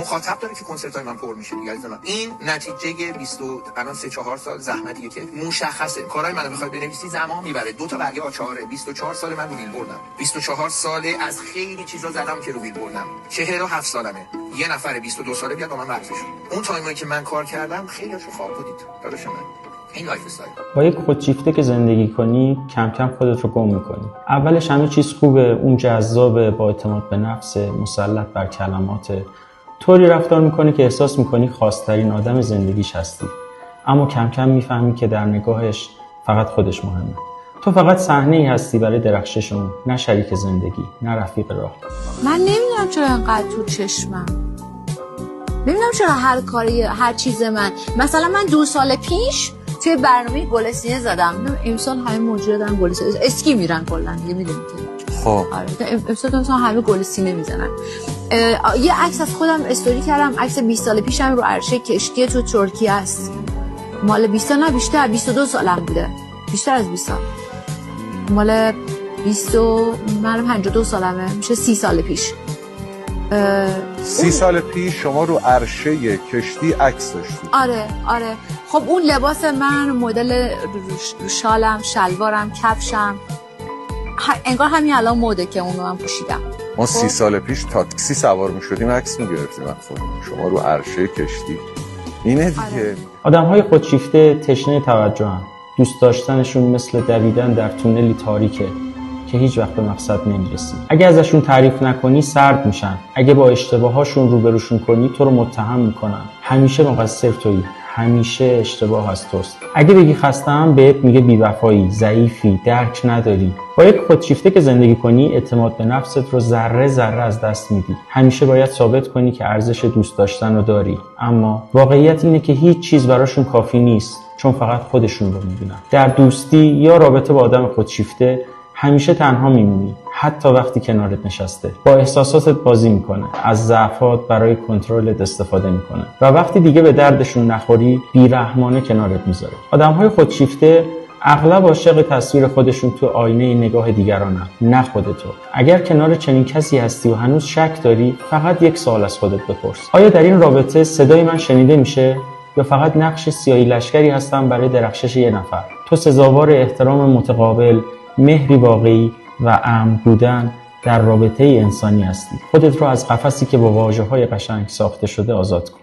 مخاطب داره که کنسرت‌های من پر میشه دیگه عزیزم. این نتیجه 20 الان 3-4 سال زحمتیه که مشخصه. کارهای منو بخواد بنویسی زمان میبره. 2 تا برگه آچاره. 24 سال من رو بیلبوردم. 24 ساله از خیلی چیزا زدم که رو بیلبوردم. 47 سالمه. یه نفر 22 ساله بیاد با من ورزش کنه. اون تایمی که من کار کردم خیلیاشو خواب بودید. داداش من این لایف استایل. با یک خودشیفته که زندگی کنی کم کم خودت رو گم میکنی. اولش همه چیز خوبه، اون جذابه، با اعتماد به نفس، مسلط بر کلمات، طوری رفتار میکنی که احساس میکنی خاص‌ترین آدم زندگیش هستی. اما کم کم میفهمی که در نگاهش فقط خودش مهمه. تو فقط صحنه‌ای هستی برای درخشش اون، نه شریک زندگی، نه رفیق راه. من نمیدونم چرا انقدر تو چشمم. نمیدونم چرا هر کاری، هر چیز من، مثلا من 2 سال پیش توی برنامه گلسینه زدم. امسال همه موجود دارن گلسینه اسکی میرن کلا دیگه، میدونید که خب آره امسال مثلا همه گلسینه میزنن. یه عکس از خودم استوری کردم، عکس 20 سال پیشم رو عرشه کشتی تو ترکیه است. مال 20 سال نه بیشتر، 22 سالم بوده، بیشتر از 20 سال. مال 20 من 52 سالمه، میشه 30 سال پیش. 30 سال پیش شما رو عرشه کشتی عکس داشتید؟ آره. خب اون لباس من، مدل شالم، شلوارم، کفشم، انگار همین الان موده که اون رو من پوشیدم. ما 30 سال پیش تاکسی سوار می‌شدیم عکس می‌گرفتیم از خودمون. شما رو عرشه کشتی. اینه دیگه. آدم‌های خودشیفته تشنه توجهن. دوست داشتنشون مثل دویدن در تونلی تاریکه که هیچ وقت به مقصد نمیرسی. اگه ازشون تعریف نکنی سرد میشن. اگه با اشتباهاشون روبروشون کنی تو رو متهم میکنن. همیشه مقصر تویی. همیشه اشتباه از توست. اگه بگی خسته‌ام بهت میگه بی‌وفایی، ضعیفی، درک نداری. با یک خودشیفته که زندگی کنی اعتماد به نفست رو ذره ذره از دست میدی. همیشه باید ثابت کنی که ارزش دوست داشتن رو داری. اما واقعیت اینه که هیچ چیز براشون کافی نیست، چون فقط خودشون رو میبینن. در دوستی یا رابطه با آدم خودشیفته همیشه تنها میمونی، حتی وقتی کنارت نشسته. با احساساتت بازی میکنه، از ضعفات برای کنترلت استفاده میکنه و وقتی دیگه به دردشون نخوری بیرحمانه کنارت میذاره. آدمهای خودشیفته اغلب عاشق تصویر خودشون تو آینه نگاه دیگرانن، نه خودتو. اگر کنار چنین کسی هستی و هنوز شک داری، فقط یک سوال از خودت بپرس: آیا در این رابطه صدای من شنیده میشه یا فقط نقش سیاهی لشکری هستم برای درخشش یه نفر؟ تو سزاوار احترام متقابل، مهری واقعی و امن بودن در رابطه انسانی هستی. خودت رو از قفسی که با واژه‌های قشنگ ساخته شده آزاد کن.